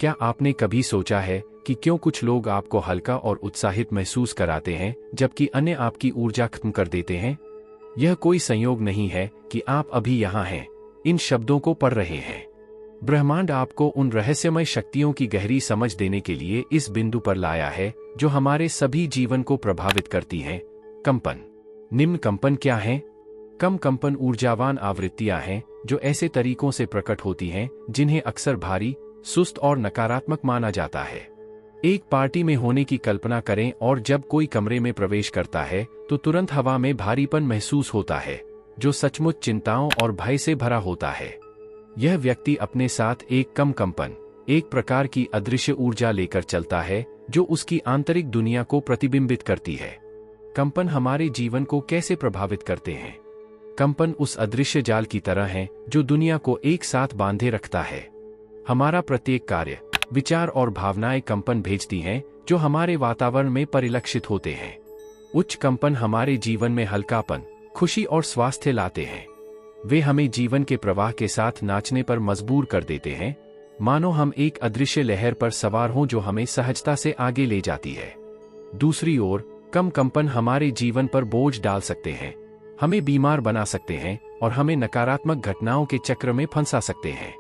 क्या आपने कभी सोचा है कि क्यों कुछ लोग आपको हल्का और उत्साहित महसूस कराते हैं जबकि अन्य आपकी ऊर्जा खत्म कर देते हैं? यह कोई संयोग नहीं है कि आप अभी यहाँ हैं, इन शब्दों को पढ़ रहे हैं। ब्रह्मांड आपको उन रहस्यमय शक्तियों की गहरी समझ देने के लिए इस बिंदु पर लाया है जो हमारे सभी जीवन को प्रभावित करती हैं। कंपन। निम्न कंपन क्या हैं? कम कंपन ऊर्जावान आवृत्तियां हैं जो ऐसे तरीकों से प्रकट होती हैं जिन्हें अक्सर भारी, सुस्त और नकारात्मक माना जाता है। एक पार्टी में होने की कल्पना करें और जब कोई कमरे में प्रवेश करता है तो तुरंत हवा में भारीपन महसूस होता है जो सचमुच चिंताओं और भय से भरा होता है। यह व्यक्ति अपने साथ एक कम कंपन, एक प्रकार की अदृश्य ऊर्जा लेकर चलता है जो उसकी आंतरिक दुनिया को प्रतिबिंबित करती है। कंपन हमारे जीवन को कैसे प्रभावित करते हैं? कंपन उस अदृश्य जाल की तरह है जो दुनिया को एक साथ बांधे रखता है। हमारा प्रत्येक कार्य, विचार और भावनाएं कंपन भेजती हैं जो हमारे वातावरण में परिलक्षित होते हैं। उच्च कंपन हमारे जीवन में हल्कापन, खुशी और स्वास्थ्य लाते हैं। वे हमें जीवन के प्रवाह के साथ नाचने पर मजबूर कर देते हैं, मानो हम एक अदृश्य लहर पर सवार हों जो हमें सहजता से आगे ले जाती है। दूसरी ओर, कम कंपन हमारे जीवन पर बोझ डाल सकते हैं, हमें बीमार बना सकते हैं और हमें नकारात्मक घटनाओं के चक्र में फंसा सकते हैं।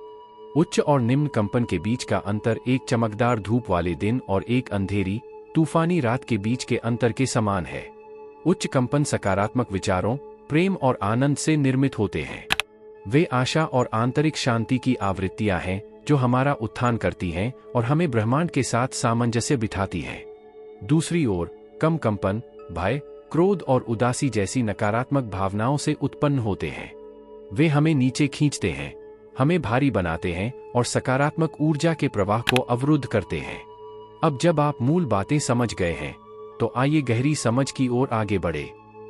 उच्च और निम्न कंपन के बीच का अंतर एक चमकदार धूप वाले दिन और एक अंधेरी, तूफानी रात के बीच के अंतर के समान है। उच्च कंपन सकारात्मक विचारों, प्रेम और आनंद से निर्मित होते हैं। वे आशा और आंतरिक शांति की आवृत्तियां हैं जो हमारा उत्थान करती हैं और हमें ब्रह्मांड के साथ सामंजस्य बिठाती हैं। दूसरी ओर, कम कंपन भय, क्रोध और उदासी जैसी नकारात्मक भावनाओं से उत्पन्न होते हैं। वे हमें नीचे खींचते हैं, हमें भारी बनाते हैं और सकारात्मक ऊर्जा के प्रवाह को अवरुद्ध करते हैं। अब जब आप मूल बातें समझ गए हैं तो आइए गहरी समझ की ओर आगे बढ़े।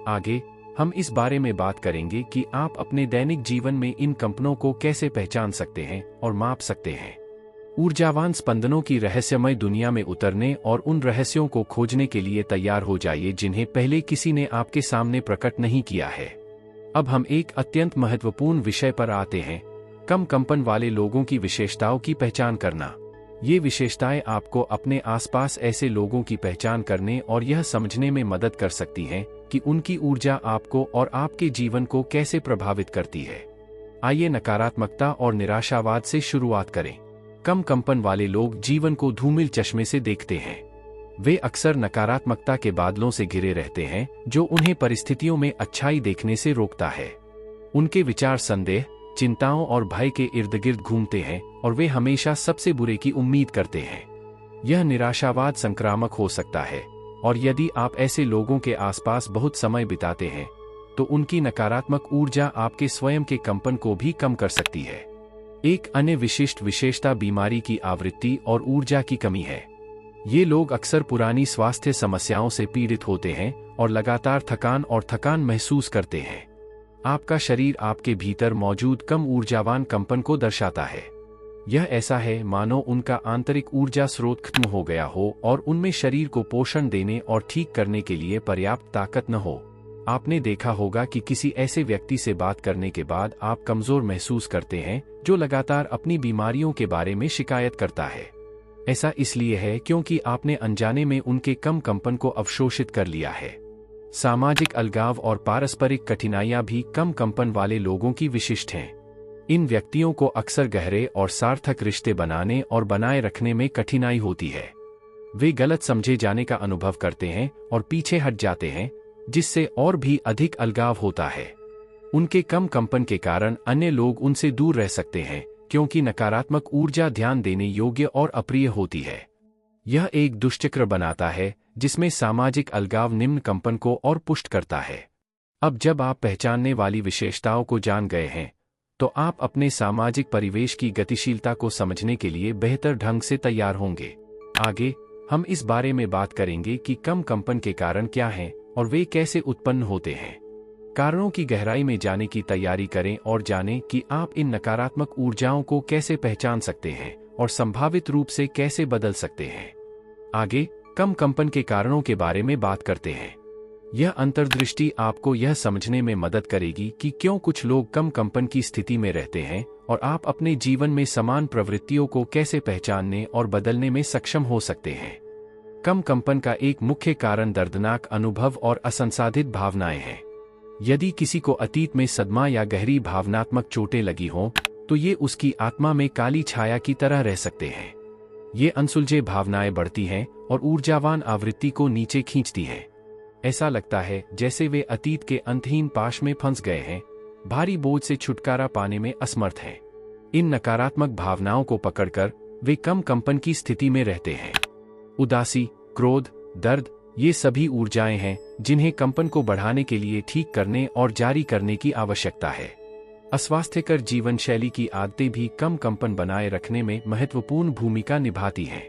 आगे हम इस बारे में बात करेंगे कि आप अपने दैनिक जीवन में इन कंपनों को कैसे पहचान सकते हैं और माप सकते हैं। ऊर्जावान स्पंदनों की रहस्यमय दुनिया में उतरने और उन रहस्यों को खोजने के लिए तैयार हो जाइए जिन्हें पहले किसी ने आपके सामने प्रकट नहीं किया है। अब हम एक अत्यंत महत्वपूर्ण विषय पर आते हैं, कम कंपन वाले लोगों की विशेषताओं की पहचान करना। ये विशेषताएं आपको अपने आसपास ऐसे लोगों की पहचान करने और यह समझने में मदद कर सकती हैं कि उनकी ऊर्जा आपको और आपके जीवन को कैसे प्रभावित करती है। आइए नकारात्मकता और निराशावाद से शुरुआत करें। कम कंपन वाले लोग जीवन को धूमिल चश्मे से देखते हैं। वे अक्सर नकारात्मकता के बादलों से घिरे रहते हैं जो उन्हें परिस्थितियों में अच्छाई देखने से रोकता है। उनके विचार संदेह, चिंताओं और भय के इर्द गिर्द घूमते हैं और वे हमेशा सबसे बुरे की उम्मीद करते हैं। यह निराशावाद संक्रामक हो सकता है और यदि आप ऐसे लोगों के आसपास बहुत समय बिताते हैं तो उनकी नकारात्मक ऊर्जा आपके स्वयं के कंपन को भी कम कर सकती है। एक अन्य विशिष्ट विशेषता बीमारी की आवृत्ति और ऊर्जा की कमी है। ये लोग अक्सर पुरानी स्वास्थ्य समस्याओं से पीड़ित होते हैं और लगातार थकान महसूस करते हैं। आपका शरीर आपके भीतर मौजूद कम ऊर्जावान कंपन को दर्शाता है। यह ऐसा है मानो उनका आंतरिक ऊर्जा स्रोत खत्म हो गया हो और उनमें शरीर को पोषण देने और ठीक करने के लिए पर्याप्त ताकत न हो। आपने देखा होगा कि किसी ऐसे व्यक्ति से बात करने के बाद आप कमजोर महसूस करते हैं जो लगातार अपनी बीमारियों के बारे में शिकायत करता है। ऐसा इसलिए है क्योंकि आपने अनजाने में उनके कम कंपन को अवशोषित कर लिया है। सामाजिक अलगाव और पारस्परिक कठिनाइयां भी कम कंपन वाले लोगों की विशिष्ट हैं। इन व्यक्तियों को अक्सर गहरे और सार्थक रिश्ते बनाने और बनाए रखने में कठिनाई होती है। वे गलत समझे जाने का अनुभव करते हैं और पीछे हट जाते हैं, जिससे और भी अधिक अलगाव होता है। उनके कम कंपन के कारण अन्य लोग उनसे दूर रह सकते हैं क्योंकि नकारात्मक ऊर्जा ध्यान देने योग्य और अप्रिय होती है। यह एक दुष्चक्र बनाता है जिसमें सामाजिक अलगाव निम्न कंपन को और पुष्ट करता है। अब जब आप पहचानने वाली विशेषताओं को जान गए हैं तो आप अपने सामाजिक परिवेश की गतिशीलता को समझने के लिए बेहतर ढंग से तैयार होंगे। आगे हम इस बारे में बात करेंगे कि कम कंपन के कारण क्या हैं और वे कैसे उत्पन्न होते हैं। कारणों की गहराई में जाने की तैयारी करें और जानें कि आप इन नकारात्मक ऊर्जाओं को कैसे पहचान सकते हैं और संभावित रूप से कैसे बदल सकते हैं। आगे कम कंपन के कारणों के बारे में बात करते हैं। यह अंतर्दृष्टि आपको यह समझने में मदद करेगी कि क्यों कुछ लोग कम कंपन की स्थिति में रहते हैं और आप अपने जीवन में समान प्रवृत्तियों को कैसे पहचानने और बदलने में सक्षम हो सकते हैं। कम कंपन का एक मुख्य कारण दर्दनाक अनुभव और असंसाधित भावनाएं हैं। यदि किसी को अतीत में सदमा या गहरी भावनात्मक चोटें लगी हों, तो ये उसकी आत्मा में काली छाया की तरह रह सकते हैं। ये अनसुलझे भावनाएं बढ़ती हैं और ऊर्जावान आवृत्ति को नीचे खींचती हैं। ऐसा लगता है जैसे वे अतीत के अंतहीन पाश में फंस गए हैं, भारी बोझ से छुटकारा पाने में असमर्थ हैं। इन नकारात्मक भावनाओं को पकड़कर वे कम कंपन की स्थिति में रहते हैं। उदासी, क्रोध, दर्द, ये सभी ऊर्जाएं हैं जिन्हें कंपन को बढ़ाने के लिए ठीक करने और जारी करने की आवश्यकता है। अस्वास्थ्यकर जीवन शैली की आदतें भी कम कंपन बनाए रखने में महत्वपूर्ण भूमिका निभाती हैं।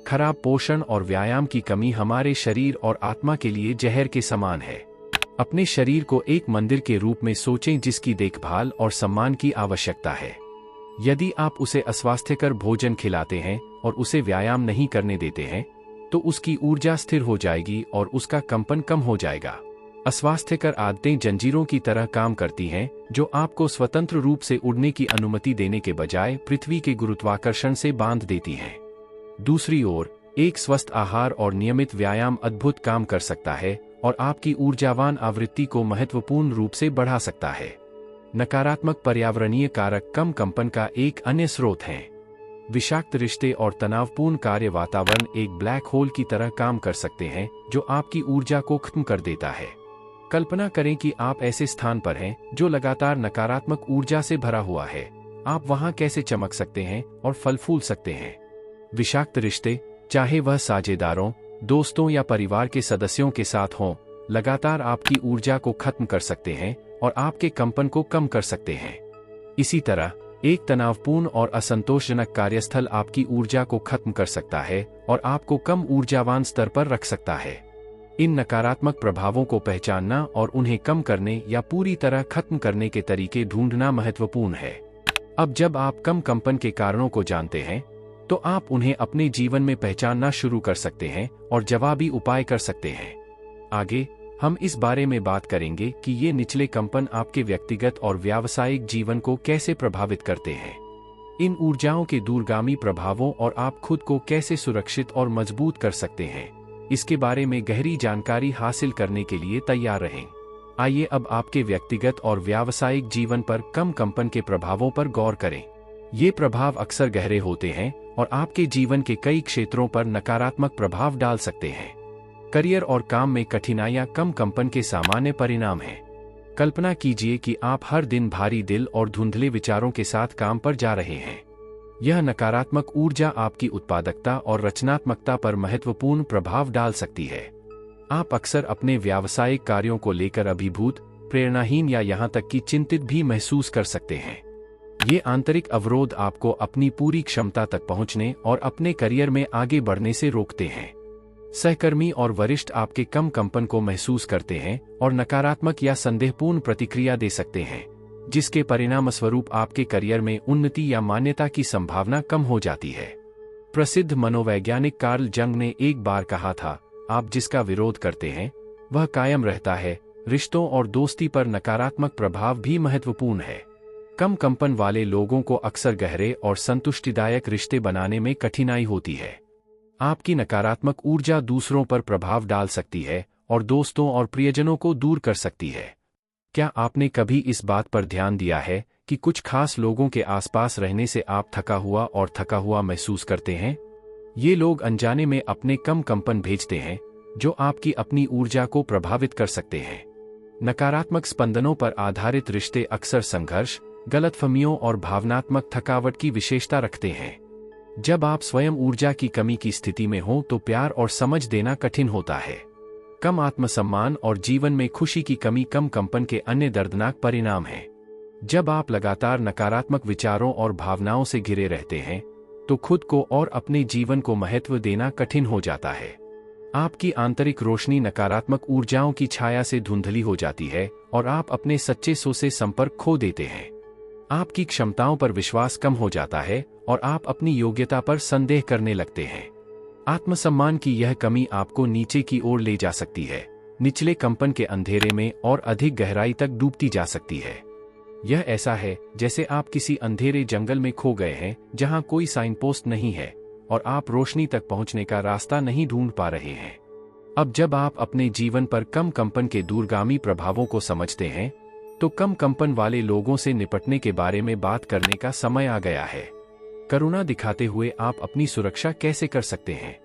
खराब पोषण और व्यायाम की कमी हमारे शरीर और आत्मा के लिए जहर के समान है। अपने शरीर को एक मंदिर के रूप में सोचें जिसकी देखभाल और सम्मान की आवश्यकता है। यदि आप उसे अस्वास्थ्यकर भोजन खिलाते हैं और उसे व्यायाम नहीं करने देते हैं, तो उसकी ऊर्जा स्थिर हो जाएगी और उसका कंपन कम हो जाएगा। अस्वास्थ्यकर आदतें जंजीरों की तरह काम करती हैं, जो आपको स्वतंत्र रूप से उड़ने की अनुमति देने के बजाय पृथ्वी के गुरुत्वाकर्षण से बांध देती हैं। दूसरी ओर, एक स्वस्थ आहार और नियमित व्यायाम अद्भुत काम कर सकता है और आपकी ऊर्जावान आवृत्ति को महत्वपूर्ण रूप से बढ़ा सकता है। नकारात्मक पर्यावरणीय कारक कम कंपन का एक अन्य स्रोत हैं। विषाक्त रिश्ते और तनावपूर्ण कार्य वातावरण एक ब्लैक होल की तरह काम कर सकते हैं, जो आपकी ऊर्जा को खत्म कर देता है। कल्पना करें कि आप ऐसे स्थान पर हैं जो लगातार नकारात्मक ऊर्जा से भरा हुआ है। आप वहां कैसे चमक सकते हैं और फल फूल सकते हैं? विषाक्त रिश्ते, चाहे वह साझेदारों, दोस्तों या परिवार के सदस्यों के साथ हों, लगातार आपकी ऊर्जा को खत्म कर सकते हैं और आपके कंपन को कम कर सकते हैं। इसी तरह, एक तनावपूर्ण और असंतोषजनक कार्यस्थल आपकी ऊर्जा को खत्म कर सकता है और आपको कम ऊर्जावान स्तर पर रख सकता है। इन नकारात्मक प्रभावों को पहचानना और उन्हें कम करने या पूरी तरह खत्म करने के तरीके ढूंढना महत्वपूर्ण है। अब जब आप कम कंपन के कारणों को जानते हैं, तो आप उन्हें अपने जीवन में पहचानना शुरू कर सकते हैं और जवाबी उपाय कर सकते हैं। आगे हम इस बारे में बात करेंगे कि ये निचले कंपन आपके व्यक्तिगत और व्यावसायिक जीवन को कैसे प्रभावित करते हैं, इन ऊर्जाओं के दूरगामी प्रभावों और आप खुद को कैसे सुरक्षित और मजबूत कर सकते हैं। इसके बारे में गहरी जानकारी हासिल करने के लिए तैयार रहें। आइए अब आपके व्यक्तिगत और व्यावसायिक जीवन पर कम कंपन के प्रभावों पर गौर करें। ये प्रभाव अक्सर गहरे होते हैं और आपके जीवन के कई क्षेत्रों पर नकारात्मक प्रभाव डाल सकते हैं। करियर और काम में कठिनाइयां कम कंपन के सामान्य परिणाम हैं। कल्पना कीजिए कि आप हर दिन भारी दिल और धुंधले विचारों के साथ काम पर जा रहे हैं। यह नकारात्मक ऊर्जा आपकी उत्पादकता और रचनात्मकता पर महत्वपूर्ण प्रभाव डाल सकती है। आप अक्सर अपने व्यावसायिक कार्यों को लेकर अभिभूत, प्रेरणाहीन या यहां तक कि चिंतित भी महसूस कर सकते हैं। ये आंतरिक अवरोध आपको अपनी पूरी क्षमता तक पहुंचने और अपने करियर में आगे बढ़ने से रोकते हैं। सहकर्मी और वरिष्ठ आपके कम कंपन को महसूस करते हैं और नकारात्मक या संदेहपूर्ण प्रतिक्रिया दे सकते हैं, जिसके परिणामस्वरूप आपके करियर में उन्नति या मान्यता की संभावना कम हो जाती है। प्रसिद्ध मनोवैज्ञानिक कार्ल जंग ने एक बार कहा था, आप जिसका विरोध करते हैं वह कायम रहता है। रिश्तों और दोस्ती पर नकारात्मक प्रभाव भी महत्वपूर्ण है। कम कंपन वाले लोगों को अक्सर गहरे और संतुष्टिदायक रिश्ते बनाने में कठिनाई होती है। आपकी नकारात्मक ऊर्जा दूसरों पर प्रभाव डाल सकती है और दोस्तों और प्रियजनों को दूर कर सकती है। क्या आपने कभी इस बात पर ध्यान दिया है कि कुछ खास लोगों के आसपास रहने से आप थका हुआ महसूस करते हैं? ये लोग अनजाने में अपने कम कंपन भेजते हैं, जो आपकी अपनी ऊर्जा को प्रभावित कर सकते हैं। नकारात्मक स्पंदनों पर आधारित रिश्ते अक्सर संघर्ष, गलतफहमियों और भावनात्मक थकावट की विशेषता रखते हैं। जब आप स्वयं ऊर्जा की कमी की स्थिति में हों तो प्यार और समझ देना कठिन होता है। कम आत्मसम्मान और जीवन में खुशी की कमी कम कंपन के अन्य दर्दनाक परिणाम हैं। जब आप लगातार नकारात्मक विचारों और भावनाओं से घिरे रहते हैं, तो खुद को और अपने जीवन को महत्व देना कठिन हो जाता है। आपकी आंतरिक रोशनी नकारात्मक ऊर्जाओं की छाया से धुंधली हो जाती है और आप अपने सच्चे स्व से संपर्क खो देते हैं। आपकी क्षमताओं पर विश्वास कम हो जाता है और आप अपनी योग्यता पर संदेह करने लगते हैं। आत्मसम्मान की यह कमी आपको नीचे की ओर ले जा सकती है, निचले कंपन के अंधेरे में और अधिक गहराई तक डूबती जा सकती है। यह ऐसा है जैसे आप किसी अंधेरे जंगल में खो गए हैं जहां कोई साइन पोस्ट नहीं है और आप रोशनी तक पहुंचने का रास्ता नहीं ढूंढ पा रहे हैं। अब जब आप अपने जीवन पर कम कंपन के दूरगामी प्रभावों को समझते हैं, तो कम कंपन वाले लोगों से निपटने के बारे में बात करने का समय आ गया है। करुणा दिखाते हुए आप अपनी सुरक्षा कैसे कर सकते हैं?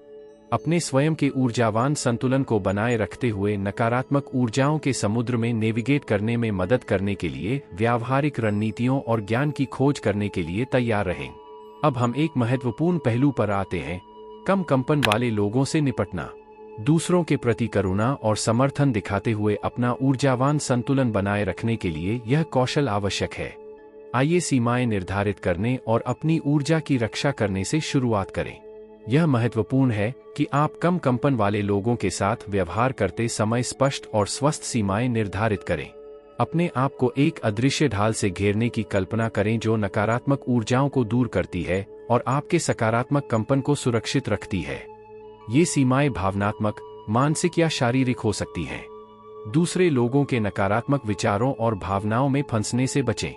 अपने स्वयं के ऊर्जावान संतुलन को बनाए रखते हुए नकारात्मक ऊर्जाओं के समुद्र में नेविगेट करने में मदद करने के लिए व्यावहारिक रणनीतियों और ज्ञान की खोज करने के लिए तैयार रहें। अब हम एक महत्वपूर्ण पहलू पर आते हैं, कम कंपन वाले लोगों से निपटना। दूसरों के प्रति करुणा और समर्थन दिखाते हुए अपना ऊर्जावान संतुलन बनाए रखने के लिए यह कौशल आवश्यक है। आइए सीमाएं निर्धारित करने और अपनी ऊर्जा की रक्षा करने से शुरुआत करें। यह महत्वपूर्ण है कि आप कम कंपन वाले लोगों के साथ व्यवहार करते समय स्पष्ट और स्वस्थ सीमाएं निर्धारित करें। अपने आप को एक अदृश्य ढाल से घेरने की कल्पना करें जो नकारात्मक ऊर्जाओं को दूर करती है और आपके सकारात्मक कंपन को सुरक्षित रखती है। ये सीमाएं भावनात्मक, मानसिक या शारीरिक हो सकती हैं। दूसरे लोगों के नकारात्मक विचारों और भावनाओं में फंसने से बचें।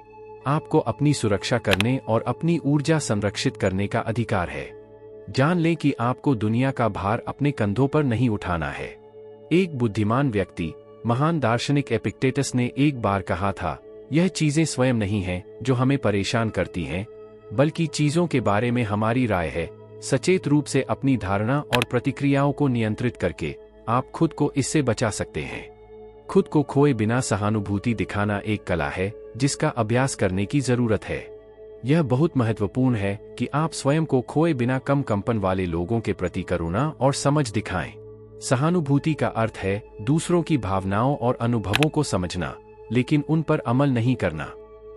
आपको अपनी सुरक्षा करने और अपनी ऊर्जा संरक्षित करने का अधिकार है। जान लें कि आपको दुनिया का भार अपने कंधों पर नहीं उठाना है। एक बुद्धिमान व्यक्ति, महान दार्शनिक एपिक्टेटस ने एक बार कहा था, यह चीजें स्वयं नहीं हैं जो हमें परेशान करती हैं, बल्कि चीजों के बारे में हमारी राय है। सचेत रूप से अपनी धारणा और प्रतिक्रियाओं को नियंत्रित करके आप खुद को इससे बचा सकते हैं। खुद को खोए बिना सहानुभूति दिखाना एक कला है जिसका अभ्यास करने की जरूरत है। यह बहुत महत्वपूर्ण है कि आप स्वयं को खोए बिना कम कंपन वाले लोगों के प्रति करुणा और समझ दिखाएं। सहानुभूति का अर्थ है दूसरों की भावनाओं और अनुभवों को समझना, लेकिन उन पर अमल नहीं करना।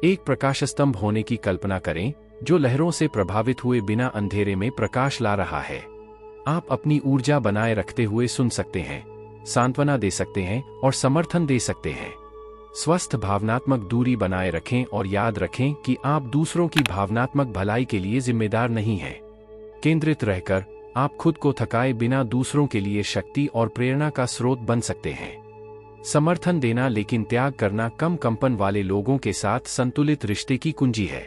एक प्रकाश स्तंभ होने की कल्पना करें जो लहरों से प्रभावित हुए बिना अंधेरे में प्रकाश ला रहा है। आप अपनी ऊर्जा बनाए रखते हुए सुन सकते हैं, सांत्वना दे सकते हैं और समर्थन दे सकते हैं। स्वस्थ भावनात्मक दूरी बनाए रखें और याद रखें कि आप दूसरों की भावनात्मक भलाई के लिए जिम्मेदार नहीं हैं। केंद्रित रहकर आप खुद को थकाए बिना दूसरों के लिए शक्ति और प्रेरणा का स्रोत बन सकते हैं। समर्थन देना लेकिन त्याग करना कम कंपन वाले लोगों के साथ संतुलित रिश्ते की कुंजी है।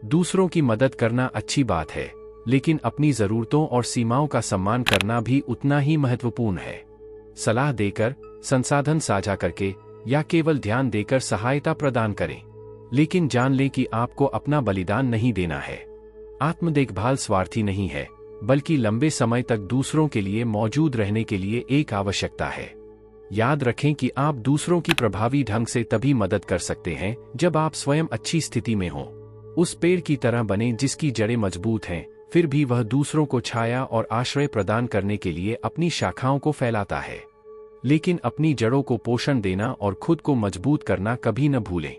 दूसरों की मदद करना अच्छी बात है, लेकिन अपनी जरूरतों और सीमाओं का सम्मान करना भी उतना ही महत्वपूर्ण है। सलाह देकर, संसाधन साझा करके या केवल ध्यान देकर सहायता प्रदान करें, लेकिन जान लें कि आपको अपना बलिदान नहीं देना है। आत्म देखभाल स्वार्थी नहीं है, बल्कि लंबे समय तक दूसरों के लिए मौजूद रहने के लिए एक आवश्यकता है। याद रखें कि आप दूसरों की प्रभावी ढंग से तभी मदद कर सकते हैं जब आप स्वयं अच्छी स्थिति में हों। उस पेड़ की तरह बने जिसकी जड़ें मजबूत हैं, फिर भी वह दूसरों को छाया और आश्रय प्रदान करने के लिए अपनी शाखाओं को फैलाता है। लेकिन अपनी जड़ों को पोषण देना और खुद को मजबूत करना कभी न भूलें।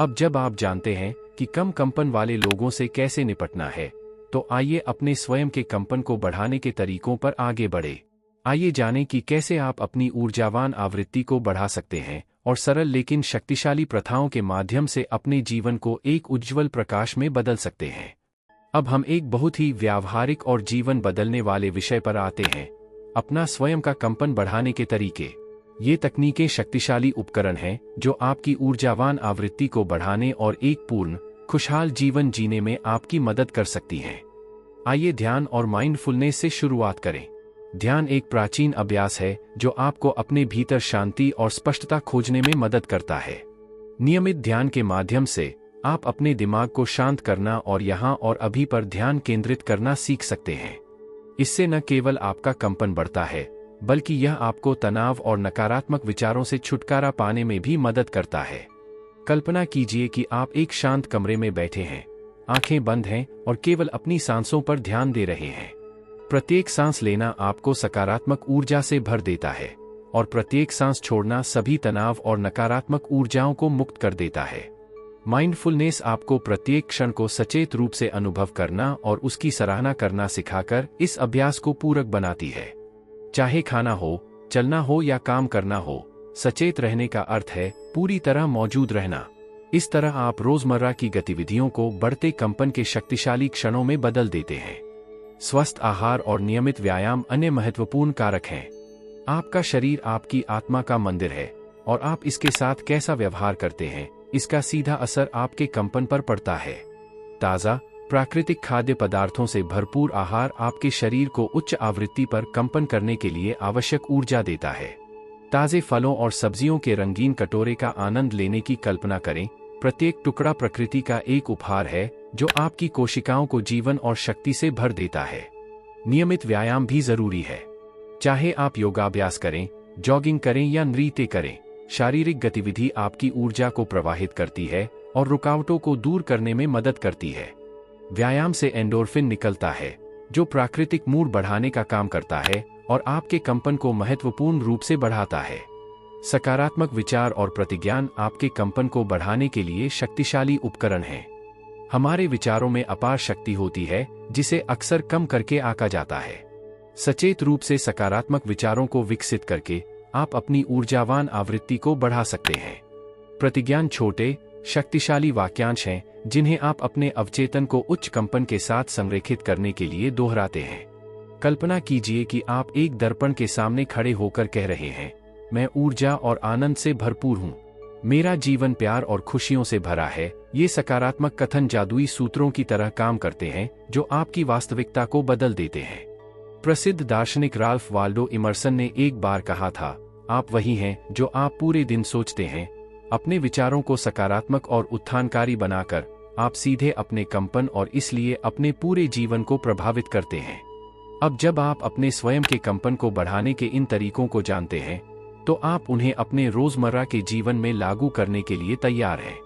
अब जब आप जानते हैं कि कम कंपन वाले लोगों से कैसे निपटना है, तो आइए अपने स्वयं के कंपन को बढ़ाने के तरीकों पर आगे बढ़े। आइए जानें कि कैसे आप अपनी ऊर्जावान आवृत्ति को बढ़ा सकते हैं और सरल लेकिन शक्तिशाली प्रथाओं के माध्यम से अपने जीवन को एक उज्ज्वल प्रकाश में बदल सकते हैं। अब हम एक बहुत ही व्यावहारिक और जीवन बदलने वाले विषय पर आते हैं, अपना स्वयं का कंपन बढ़ाने के तरीके। ये तकनीकें शक्तिशाली उपकरण हैं जो आपकी ऊर्जावान आवृत्ति को बढ़ाने और एक पूर्ण, खुशहाल जीवन जीने में आपकी मदद कर सकती हैं। आइए ध्यान और माइंडफुलनेस से शुरुआत करें। ध्यान एक प्राचीन अभ्यास है जो आपको अपने भीतर शांति और स्पष्टता खोजने में मदद करता है। नियमित ध्यान के माध्यम से आप अपने दिमाग को शांत करना और यहाँ और अभी पर ध्यान केंद्रित करना सीख सकते हैं। इससे न केवल आपका कंपन बढ़ता है, बल्कि यह आपको तनाव और नकारात्मक विचारों से छुटकारा पाने में भी मदद करता है। कल्पना कीजिए कि आप एक शांत कमरे में बैठे हैं, आंखें बंद हैं और केवल अपनी सांसों पर ध्यान दे रहे हैं। प्रत्येक सांस लेना आपको सकारात्मक ऊर्जा से भर देता है और प्रत्येक सांस छोड़ना सभी तनाव और नकारात्मक ऊर्जाओं को मुक्त कर देता है। माइंडफुलनेस आपको प्रत्येक क्षण को सचेत रूप से अनुभव करना और उसकी सराहना करना सिखाकर इस अभ्यास को पूरक बनाती है। चाहे खाना हो, चलना हो या काम करना हो, सचेत रहने का अर्थ है पूरी तरह मौजूद रहना। इस तरह आप रोजमर्रा की गतिविधियों को बढ़ते कंपन के शक्तिशाली क्षणों में बदल देते हैं। स्वस्थ आहार और नियमित व्यायाम अन्य महत्वपूर्ण कारक हैं। आपका शरीर आपकी आत्मा का मंदिर है और आप इसके साथ कैसा व्यवहार करते हैं, इसका सीधा असर आपके कंपन पर पड़ता है। ताज़ा, प्राकृतिक खाद्य पदार्थों से भरपूर आहार आपके शरीर को उच्च आवृत्ति पर कंपन करने के लिए आवश्यक ऊर्जा देता है। ताज़े फलों और सब्जियों के रंगीन कटोरे का आनंद लेने की कल्पना करें। प्रत्येक टुकड़ा प्रकृति का एक उपहार है जो आपकी कोशिकाओं को जीवन और शक्ति से भर देता है। नियमित व्यायाम भी जरूरी है। चाहे आप योगाभ्यास करें, जॉगिंग करें या नृत्य करें, शारीरिक गतिविधि आपकी ऊर्जा को प्रवाहित करती है और रुकावटों को दूर करने में मदद करती है। व्यायाम से एंडोर्फिन निकलता है जो प्राकृतिक मूड बढ़ाने का काम करता है और आपके कंपन को महत्वपूर्ण रूप से बढ़ाता है। सकारात्मक विचार और प्रतिज्ञान आपके कंपन को बढ़ाने के लिए शक्तिशाली उपकरण हैं। हमारे विचारों में अपार शक्ति होती है जिसे अक्सर कम करके आंका जाता है। सचेत रूप से सकारात्मक विचारों को विकसित करके आप अपनी ऊर्जावान आवृत्ति को बढ़ा सकते हैं। प्रतिज्ञान छोटे, शक्तिशाली वाक्यांश हैं जिन्हें आप अपने अवचेतन को उच्च कंपन के साथ संरेखित करने के लिए दोहराते हैं। कल्पना कीजिए कि आप एक दर्पण के सामने खड़े होकर कह रहे हैं, मैं ऊर्जा और आनंद से भरपूर हूँ, मेरा जीवन प्यार और खुशियों से भरा है। ये सकारात्मक कथन जादुई सूत्रों की तरह काम करते हैं जो आपकी वास्तविकता को बदल देते हैं। प्रसिद्ध दार्शनिक राल्फ वाल्डो इमर्सन ने एक बार कहा था, आप वही हैं जो आप पूरे दिन सोचते हैं। अपने विचारों को सकारात्मक और उत्थानकारी बनाकर आप सीधे अपने कंपन और इसलिए अपने पूरे जीवन को प्रभावित करते हैं। अब जब आप अपने स्वयं के कंपन को बढ़ाने के इन तरीकों को जानते हैं तो आप उन्हें अपने रोजमर्रा के जीवन में लागू करने के लिए तैयार हैं।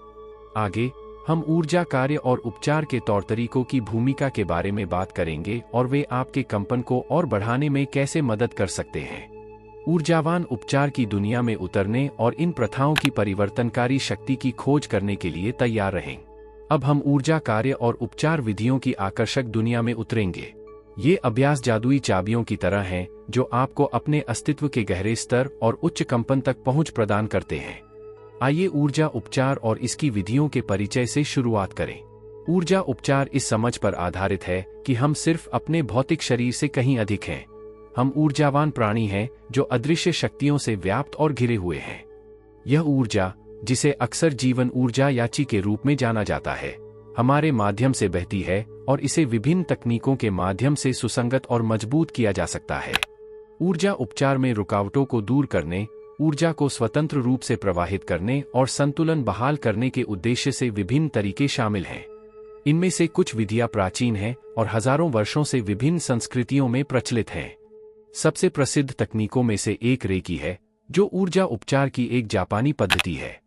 आगे हम ऊर्जा कार्य और उपचार के तौर तरीकों की भूमिका के बारे में बात करेंगे और वे आपके कंपन को और बढ़ाने में कैसे मदद कर सकते हैं। ऊर्जावान उपचार की दुनिया में उतरने और इन प्रथाओं की परिवर्तनकारी शक्ति की खोज करने के लिए तैयार रहें। अब हम ऊर्जा कार्य और उपचार विधियों की आकर्षक दुनिया में उतरेंगे। ये अभ्यास जादुई चाबियों की तरह हैं जो आपको अपने अस्तित्व के गहरे स्तर और उच्च कंपन तक पहुंच प्रदान करते हैं। आइए ऊर्जा उपचार और इसकी विधियों के परिचय से शुरुआत करें। ऊर्जा उपचार इस समझ पर आधारित है कि हम सिर्फ अपने भौतिक शरीर से कहीं अधिक हैं। हम ऊर्जावान प्राणी हैं जो अदृश्य शक्तियों से व्याप्त और घिरे हुए हैं। यह ऊर्जा, जिसे अक्सर जीवन ऊर्जा या ची के रूप में जाना जाता है, हमारे माध्यम से बहती है और इसे विभिन्न तकनीकों के माध्यम से सुसंगत और मजबूत किया जा सकता है। ऊर्जा उपचार में रुकावटों को दूर करने, ऊर्जा को स्वतंत्र रूप से प्रवाहित करने और संतुलन बहाल करने के उद्देश्य से विभिन्न तरीके शामिल हैं। इनमें से कुछ विधियां प्राचीन हैं और हजारों वर्षों से विभिन्न संस्कृतियों में प्रचलित हैं। सबसे प्रसिद्ध तकनीकों में से एक रेकी है, जो ऊर्जा उपचार की एक जापानी पद्धति है।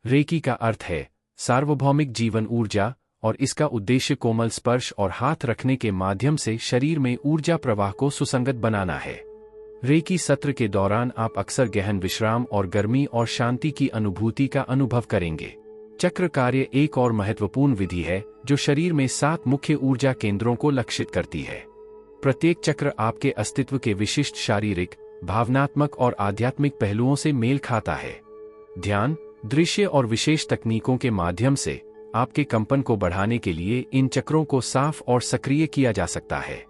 रेकी का अर्थ है सार्वभौमिक जीवन ऊर्जा और इसका उद्देश्य कोमल स्पर्श और हाथ रखने के माध्यम से शरीर में ऊर्जा प्रवाह को सुसंगत बनाना है। रेकी सत्र के दौरान आप अक्सर गहन विश्राम और गर्मी और शांति की अनुभूति का अनुभव करेंगे। चक्र कार्य एक और महत्वपूर्ण विधि है जो शरीर में 7 मुख्य ऊर्जा केंद्रों को लक्षित करती है। प्रत्येक चक्र आपके अस्तित्व के विशिष्ट शारीरिक, भावनात्मक और आध्यात्मिक पहलुओं से मेल खाता है। ध्यान, दृश्य और विशेष तकनीकों के माध्यम से आपके कंपन को बढ़ाने के लिए इन चक्रों को साफ और सक्रिय किया जा सकता है।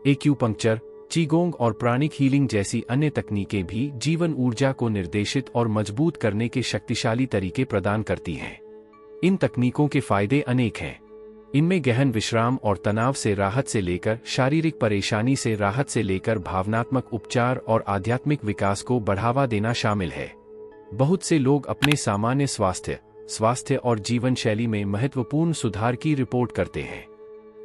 एक्यूपंक्चर, चीगोंग और प्राणिक हीलिंग जैसी अन्य तकनीकें भी जीवन ऊर्जा को निर्देशित और मजबूत करने के शक्तिशाली तरीके प्रदान करती हैं। इन तकनीकों के फायदे अनेक हैं। इनमें गहन विश्राम और तनाव से राहत से लेकर शारीरिक परेशानी से राहत से लेकर भावनात्मक उपचार और आध्यात्मिक विकास को बढ़ावा देना शामिल है। बहुत से लोग अपने सामान्य स्वास्थ्य और जीवन शैली में महत्वपूर्ण सुधार की रिपोर्ट करते हैं।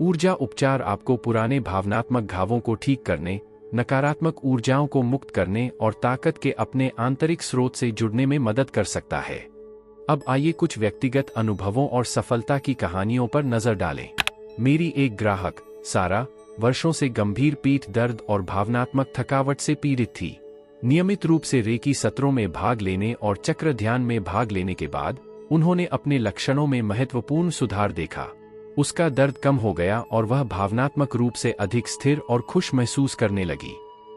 ऊर्जा उपचार आपको पुराने भावनात्मक घावों को ठीक करने, नकारात्मक ऊर्जाओं को मुक्त करने और ताकत के अपने आंतरिक स्रोत से जुड़ने में मदद कर सकता है। अब आइए कुछ व्यक्तिगत अनुभवों और सफलता की कहानियों पर नजर डालें। मेरी एक ग्राहक, सारा, वर्षों से गंभीर पीठ दर्द और भावनात्मक थकावट से पीड़ित थी। नियमित रूप से रेकी सत्रों में भाग लेने और चक्र ध्यान में भाग लेने के बाद उन्होंने अपने लक्षणों में महत्वपूर्ण सुधार देखा। उसका दर्द कम हो गया और वह भावनात्मक रूप से अधिक स्थिर और खुश महसूस करने लगी।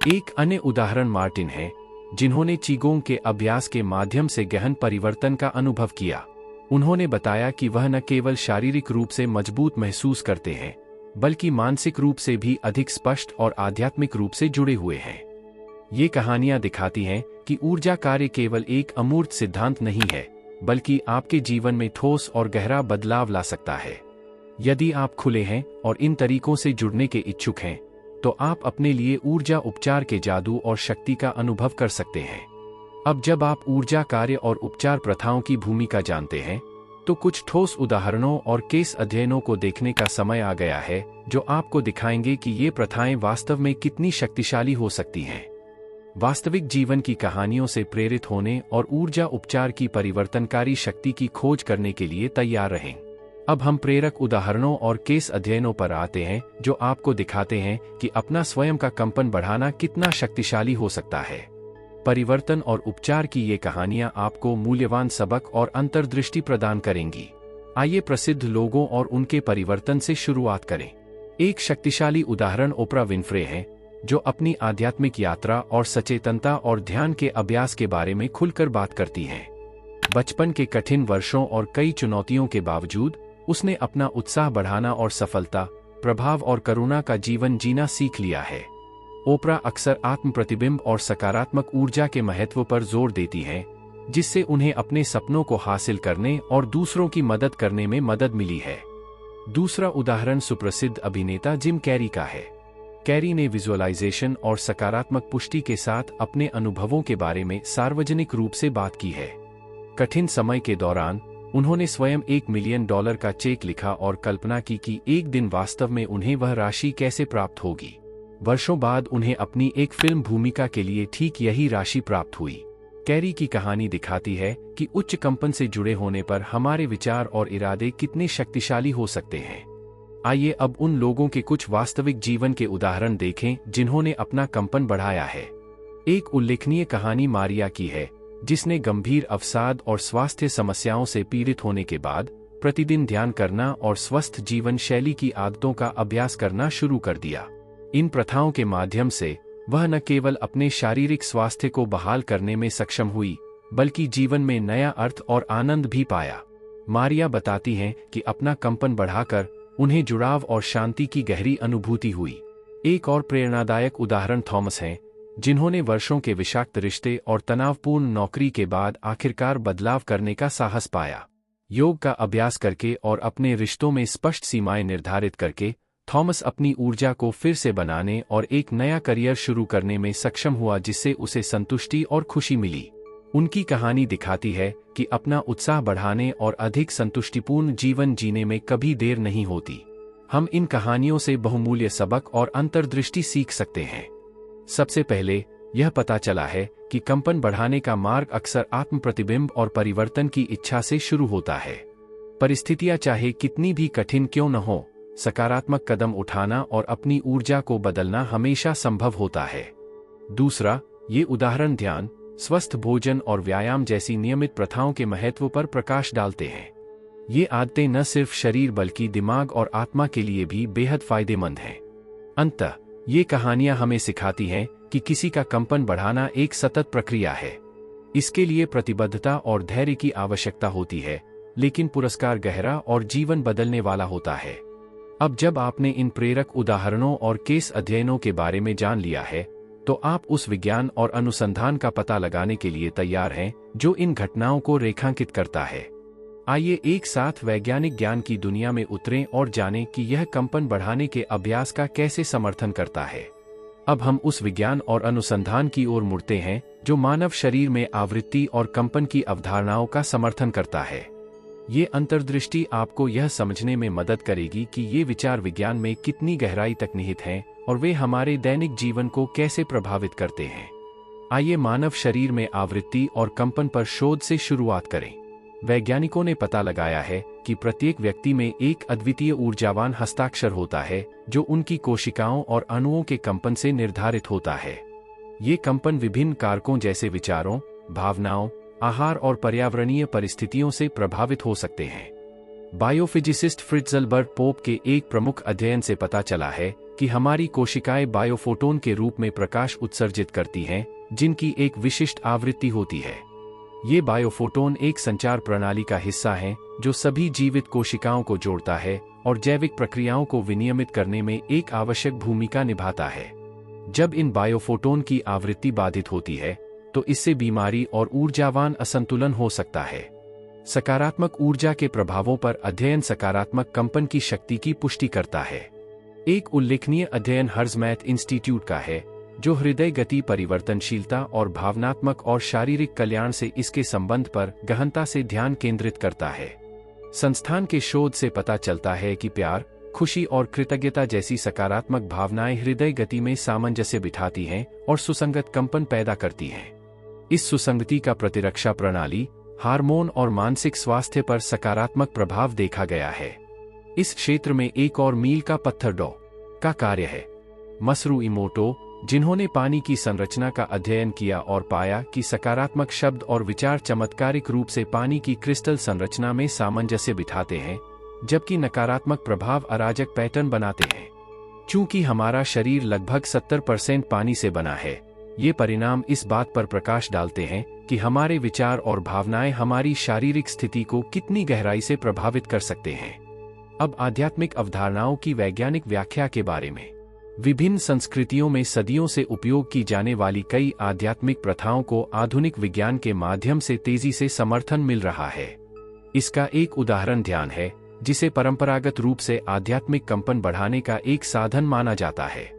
एक अन्य उदाहरण मार्टिन है, जिन्होंने चीगोंग के अभ्यास के माध्यम से गहन परिवर्तन का अनुभव किया। उन्होंने बताया कि वह न केवल शारीरिक रूप से मजबूत महसूस करते हैं, बल्कि मानसिक रूप से भी अधिक स्पष्ट और आध्यात्मिक रूप से जुड़े हुए हैं। ये कहानियां दिखाती हैं कि ऊर्जा कार्य केवल एक अमूर्त सिद्धांत नहीं है, बल्कि आपके जीवन में ठोस और गहरा बदलाव ला सकता है। यदि आप खुले हैं और इन तरीकों से जुड़ने के इच्छुक हैं, तो आप अपने लिए ऊर्जा उपचार के जादू और शक्ति का अनुभव कर सकते हैं। अब जब आप ऊर्जा कार्य और उपचार प्रथाओं की भूमिका जानते हैं, तो कुछ ठोस उदाहरणों और केस अध्ययनों को देखने का समय आ गया है, जो आपको दिखाएंगे कि ये प्रथाएं वास्तव में कितनी शक्तिशाली हो सकती हैं। वास्तविक जीवन की कहानियों से प्रेरित होने और ऊर्जा उपचार की परिवर्तनकारी शक्ति की खोज करने के लिए तैयार रहें। अब हम प्रेरक उदाहरणों और केस अध्ययनों पर आते हैं, जो आपको दिखाते हैं कि अपना स्वयं का कंपन बढ़ाना कितना शक्तिशाली हो सकता है। परिवर्तन और उपचार की ये कहानियां आपको मूल्यवान सबक और अंतर्दृष्टि प्रदान करेंगी। आइए प्रसिद्ध लोगों और उनके परिवर्तन से शुरुआत करें। एक शक्तिशाली उदाहरण ओपरा विनफ्रे है, जो अपनी आध्यात्मिक यात्रा और सचेतनता और ध्यान के अभ्यास के बारे में खुलकर बात करती हैं। बचपन के कठिन वर्षों और कई चुनौतियों के बावजूद उसने अपना उत्साह बढ़ाना और सफलता, प्रभाव और करुणा का जीवन जीना सीख लिया है। ओपरा अक्सर आत्म प्रतिबिंब और सकारात्मक ऊर्जा के महत्व पर जोर देती हैं, जिससे उन्हें अपने सपनों को हासिल करने और दूसरों की मदद करने में मदद मिली है। दूसरा उदाहरण सुप्रसिद्ध अभिनेता जिम कैरी का है। कैरी ने विजुअलाइजेशन और सकारात्मक पुष्टि के साथ अपने अनुभवों के बारे में सार्वजनिक रूप से बात की है। कठिन समय के दौरान उन्होंने स्वयं $1 मिलियन का चेक लिखा और कल्पना की कि एक दिन वास्तव में उन्हें वह राशि कैसे प्राप्त होगी। वर्षों बाद उन्हें अपनी एक फिल्म भूमिका के लिए ठीक यही राशि प्राप्त हुई। कैरी की कहानी दिखाती है कि उच्च कंपन से जुड़े होने पर हमारे विचार और इरादे कितने शक्तिशाली हो सकते हैं। आइए अब उन लोगों के कुछ वास्तविक जीवन के उदाहरण देखें जिन्होंने अपना कंपन बढ़ाया है। एक उल्लेखनीय कहानी मारिया की है, जिसने गंभीर अवसाद और स्वास्थ्य समस्याओं से पीड़ित होने के बाद प्रतिदिन ध्यान करना और स्वस्थ जीवन शैली की आदतों का अभ्यास करना शुरू कर दिया। इन प्रथाओं के माध्यम से वह न केवल अपने शारीरिक स्वास्थ्य को बहाल करने में सक्षम हुई, बल्कि जीवन में नया अर्थ और आनंद भी पाया। मारिया बताती हैं कि अपना कंपन बढ़ाकर उन्हें जुड़ाव और शांति की गहरी अनुभूति हुई। एक और प्रेरणादायक उदाहरण थॉमस हैं, जिन्होंने वर्षों के विषाक्त रिश्ते और तनावपूर्ण नौकरी के बाद आखिरकार बदलाव करने का साहस पाया। योग का अभ्यास करके और अपने रिश्तों में स्पष्ट सीमाएं निर्धारित करके थॉमस अपनी ऊर्जा को फिर से बनाने और एक नया करियर शुरू करने में सक्षम हुआ, जिससे उसे संतुष्टि और खुशी मिली। उनकी कहानी दिखाती है कि अपना उत्साह बढ़ाने और अधिक संतुष्टिपूर्ण जीवन जीने में कभी देर नहीं होती। हम इन कहानियों से बहुमूल्य सबक और अंतर्दृष्टि सीख सकते हैं। सबसे पहले यह पता चला है कि कंपन बढ़ाने का मार्ग अक्सर आत्म प्रतिबिंब और परिवर्तन की इच्छा से शुरू होता है। परिस्थितियां चाहे कितनी भी कठिन क्यों न हो, सकारात्मक कदम उठाना और अपनी ऊर्जा को बदलना हमेशा संभव होता है। दूसरा, ये उदाहरण ध्यान, स्वस्थ भोजन और व्यायाम जैसी नियमित प्रथाओं के महत्व पर प्रकाश डालते हैं। ये आदतें न सिर्फ शरीर बल्कि दिमाग और आत्मा के लिए भी बेहद फायदेमंद हैं। अंततः ये कहानियां हमें सिखाती हैं कि किसी का कंपन बढ़ाना एक सतत प्रक्रिया है। इसके लिए प्रतिबद्धता और धैर्य की आवश्यकता होती है, लेकिन पुरस्कार गहरा और जीवन बदलने वाला होता है। अब जब आपने इन प्रेरक उदाहरणों और केस अध्ययनों के बारे में जान लिया है, तो आप उस विज्ञान और अनुसंधान का पता लगाने के लिए तैयार हैं जो इन घटनाओं को रेखांकित करता है। आइए एक साथ वैज्ञानिक ज्ञान की दुनिया में उतरें और जानें कि यह कंपन बढ़ाने के अभ्यास का कैसे समर्थन करता है। अब हम उस विज्ञान और अनुसंधान की ओर मुड़ते हैं जो मानव शरीर में आवृत्ति और कंपन की अवधारणाओं का समर्थन करता है। ये अंतर्दृष्टि आपको यह समझने में मदद करेगी कि ये विचार विज्ञान में कितनी गहराई तक निहित हैं और वे हमारे दैनिक जीवन को कैसे प्रभावित करते हैं। आइए मानव शरीर में आवृत्ति और कंपन पर शोध से शुरुआत करें। वैज्ञानिकों ने पता लगाया है कि प्रत्येक व्यक्ति में एक अद्वितीय ऊर्जावान हस्ताक्षर होता है, जो उनकी कोशिकाओं और अणुओं के कंपन से निर्धारित होता है। ये कंपन विभिन्न कारकों जैसे विचारों, भावनाओं, आहार और पर्यावरणीय परिस्थितियों से प्रभावित हो सकते हैं। बायोफिजिसिस्ट फ्रिट्ज़लबर्ट पोप के एक प्रमुख अध्ययन से पता चला है कि हमारी कोशिकाएं बायोफोटोन के रूप में प्रकाश उत्सर्जित करती हैं, जिनकी एक विशिष्ट आवृत्ति होती है। ये बायोफोटोन एक संचार प्रणाली का हिस्सा हैं जो सभी जीवित कोशिकाओं को जोड़ता है और जैविक प्रक्रियाओं को विनियमित करने में एक आवश्यक भूमिका निभाता है। जब इन बायोफोटोन की आवृत्ति बाधित होती है, तो इससे बीमारी और ऊर्जावान असंतुलन हो सकता है। सकारात्मक ऊर्जा के प्रभावों पर अध्ययन सकारात्मक कंपन की शक्ति की पुष्टि करता है। एक उल्लेखनीय अध्ययन हर्ट्ज़मैथ इंस्टीट्यूट का है, जो हृदय गति परिवर्तनशीलता और भावनात्मक और शारीरिक कल्याण से इसके संबंध पर गहनता से ध्यान केंद्रित करता है। संस्थान के शोध से पता चलता है कि प्यार, खुशी और कृतज्ञता जैसी सकारात्मक भावनाएं हृदय गति में सामंजस्य बिठाती हैं और सुसंगत कंपन पैदा करती हैं। इस सुसंगति का प्रतिरक्षा प्रणाली, हार्मोन और मानसिक स्वास्थ्य पर सकारात्मक प्रभाव देखा गया है। इस क्षेत्र में एक और मील का पत्थर डॉ. का कार्य है। मसरू इमोटो, जिन्होंने पानी की संरचना का अध्ययन किया और पाया कि सकारात्मक शब्द और विचार चमत्कारिक रूप से पानी की क्रिस्टल संरचना में सामंजस्य बिठाते हैं, जबकि नकारात्मक प्रभाव अराजक पैटर्न बनाते हैं। चूंकि हमारा शरीर लगभग 70% पानी से बना है, ये परिणाम इस बात पर प्रकाश डालते हैं कि हमारे विचार और भावनाएं हमारी शारीरिक स्थिति को कितनी गहराई से प्रभावित कर सकते हैं। अब आध्यात्मिक अवधारणाओं की वैज्ञानिक व्याख्या के बारे में। विभिन्न संस्कृतियों में सदियों से उपयोग की जाने वाली कई आध्यात्मिक प्रथाओं को आधुनिक विज्ञान के माध्यम से तेजी से समर्थन मिल रहा है। इसका एक उदाहरण ध्यान है, जिसे परंपरागत रूप से आध्यात्मिक कंपन बढ़ाने का एक साधन माना जाता है।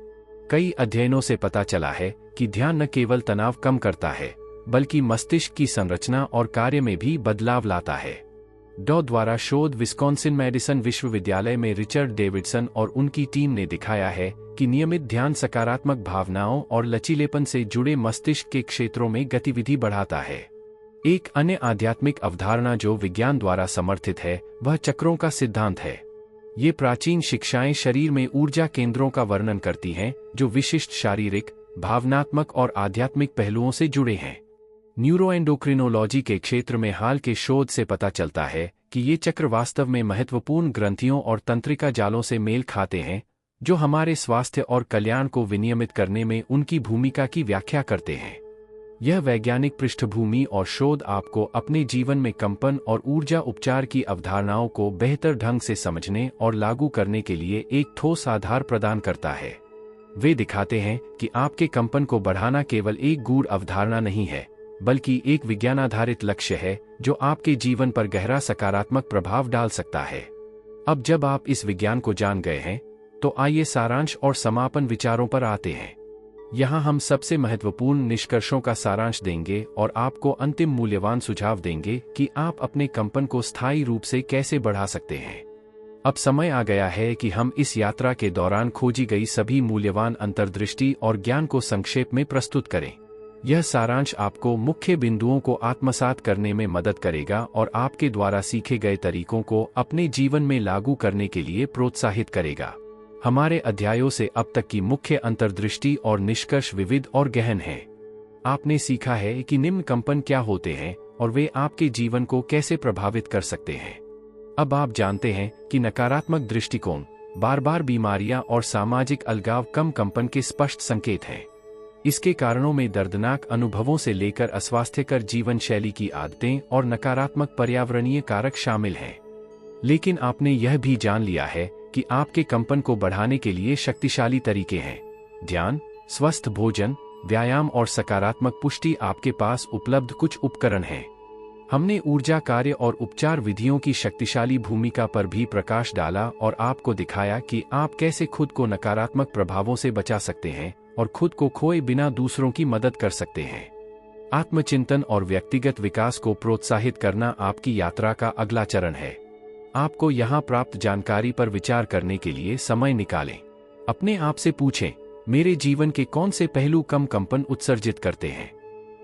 कई अध्ययनों से पता चला है कि ध्यान न केवल तनाव कम करता है, बल्कि मस्तिष्क की संरचना और कार्य में भी बदलाव लाता है। डॉ द्वारा शोध विस्कॉन्सिन मेडिसन विश्वविद्यालय में रिचर्ड डेविडसन और उनकी टीम ने दिखाया है कि नियमित ध्यान सकारात्मक भावनाओं और लचीलेपन से जुड़े मस्तिष्क के क्षेत्रों में गतिविधि बढ़ाता है। एक अन्य आध्यात्मिक अवधारणा जो विज्ञान द्वारा समर्थित है, वह चक्रों का सिद्धांत है। ये प्राचीन शिक्षाएं शरीर में ऊर्जा केंद्रों का वर्णन करती हैं, जो विशिष्ट शारीरिक, भावनात्मक और आध्यात्मिक पहलुओं से जुड़े हैं। न्यूरोएंडोक्रिनोलॉजी के क्षेत्र में हाल के शोध से पता चलता है कि ये चक्र वास्तव में महत्वपूर्ण ग्रंथियों और तंत्रिका जालों से मेल खाते हैं, जो हमारे स्वास्थ्य और कल्याण को विनियमित करने में उनकी भूमिका की व्याख्या करते हैं। यह वैज्ञानिक पृष्ठभूमि और शोध आपको अपने जीवन में कंपन और ऊर्जा उपचार की अवधारणाओं को बेहतर ढंग से समझने और लागू करने के लिए एक ठोस आधार प्रदान करता है। वे दिखाते हैं कि आपके कंपन को बढ़ाना केवल एक गूढ़ अवधारणा नहीं है, बल्कि एक विज्ञानाधारित लक्ष्य है जो आपके जीवन पर गहरा सकारात्मक प्रभाव डाल सकता है। अब जब आप इस विज्ञान को जान गए हैं, तो आइए सारांश और समापन विचारों पर आते हैं। यहाँ हम सबसे महत्वपूर्ण निष्कर्षों का सारांश देंगे और आपको अंतिम मूल्यवान सुझाव देंगे कि आप अपने कंपन को स्थायी रूप से कैसे बढ़ा सकते हैं। अब समय आ गया है कि हम इस यात्रा के दौरान खोजी गई सभी मूल्यवान अंतर्दृष्टि और ज्ञान को संक्षेप में प्रस्तुत करें। यह सारांश आपको मुख्य बिंदुओं को आत्मसात करने में मदद करेगा और आपके द्वारा सीखे गए तरीकों को अपने जीवन में लागू करने के लिए प्रोत्साहित करेगा। हमारे अध्यायों से अब तक की मुख्य अंतर्दृष्टि और निष्कर्ष विविध और गहन हैं। आपने सीखा है कि निम्न कंपन क्या होते हैं और वे आपके जीवन को कैसे प्रभावित कर सकते हैं। अब आप जानते हैं कि नकारात्मक दृष्टिकोण, बार-बार बीमारियां और सामाजिक अलगाव कम कंपन के स्पष्ट संकेत हैं। इसके कारणों में दर्दनाक अनुभवों से लेकर अस्वास्थ्यकर जीवन शैली की आदतें और नकारात्मक पर्यावरणीय कारक शामिल हैं। लेकिन आपने यह भी जान लिया है कि आपके कंपन को बढ़ाने के लिए शक्तिशाली तरीके हैं। ध्यान, स्वस्थ भोजन, व्यायाम और सकारात्मक पुष्टि आपके पास उपलब्ध कुछ उपकरण हैं। हमने ऊर्जा कार्य और उपचार विधियों की शक्तिशाली भूमिका पर भी प्रकाश डाला और आपको दिखाया कि आप कैसे खुद को नकारात्मक प्रभावों से बचा सकते हैं और खुद को खोए बिना दूसरों की मदद कर सकते हैं। आत्मचिंतन और व्यक्तिगत विकास को प्रोत्साहित करना आपकी यात्रा का अगला चरण है। आपको यहाँ प्राप्त जानकारी पर विचार करने के लिए समय निकालें। अपने आप से पूछें, मेरे जीवन के कौन से पहलू कम कंपन उत्सर्जित करते हैं?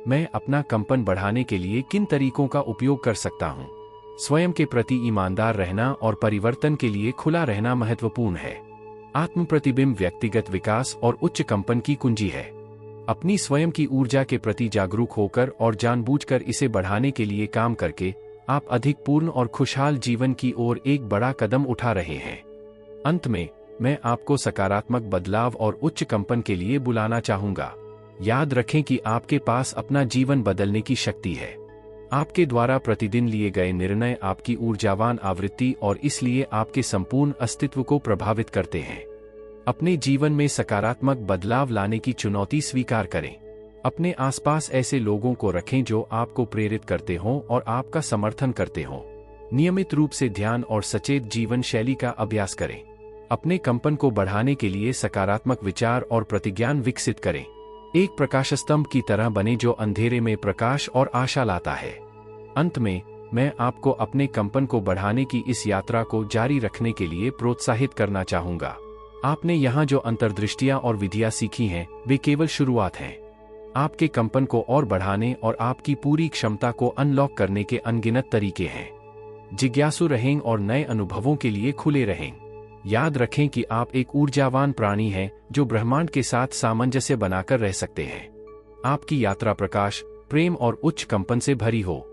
मैं अपना कंपन बढ़ाने के लिए किन तरीकों का उपयोग कर सकता हूँ? स्वयं के प्रति ईमानदार रहना और परिवर्तन के लिए खुला रहना महत्वपूर्ण है। आत्म प्रतिबिंब व्यक्तिगत विकास और उच्च कंपन की कुंजी है। अपनी स्वयं की ऊर्जा के प्रति जागरूक होकर और जानबूझकर इसे बढ़ाने के लिए काम करके आप अधिक पूर्ण और खुशहाल जीवन की ओर एक बड़ा कदम उठा रहे हैं। अंत में, मैं आपको सकारात्मक बदलाव और उच्च कंपन के लिए बुलाना चाहूंगा। याद रखें कि आपके पास अपना जीवन बदलने की शक्ति है। आपके द्वारा प्रतिदिन लिए गए निर्णय आपकी ऊर्जावान आवृत्ति और इसलिए आपके संपूर्ण अस्तित्व को प्रभावित करते हैं। अपने जीवन में सकारात्मक बदलाव लाने की चुनौती स्वीकार करें। अपने आसपास ऐसे लोगों को रखें जो आपको प्रेरित करते हों और आपका समर्थन करते हों। नियमित रूप से ध्यान और सचेत जीवन शैली का अभ्यास करें। अपने कंपन को बढ़ाने के लिए सकारात्मक विचार और प्रतिज्ञान विकसित करें। एक प्रकाश स्तंभ की तरह बने जो अंधेरे में प्रकाश और आशा लाता है। अंत में, मैं आपको अपने कंपन को बढ़ाने की इस यात्रा को जारी रखने के लिए प्रोत्साहित करना चाहूंगा। आपने यहाँ जो अंतर्दृष्टियां और विधियां सीखी हैं, वे केवल शुरुआत हैं। आपके कंपन को और बढ़ाने और आपकी पूरी क्षमता को अनलॉक करने के अनगिनत तरीके हैं। जिज्ञासु रहें और नए अनुभवों के लिए खुले रहें। याद रखें कि आप एक ऊर्जावान प्राणी हैं जो ब्रह्मांड के साथ सामंजस्य बनाकर रह सकते हैं। आपकी यात्रा प्रकाश, प्रेम और उच्च कंपन से भरी हो।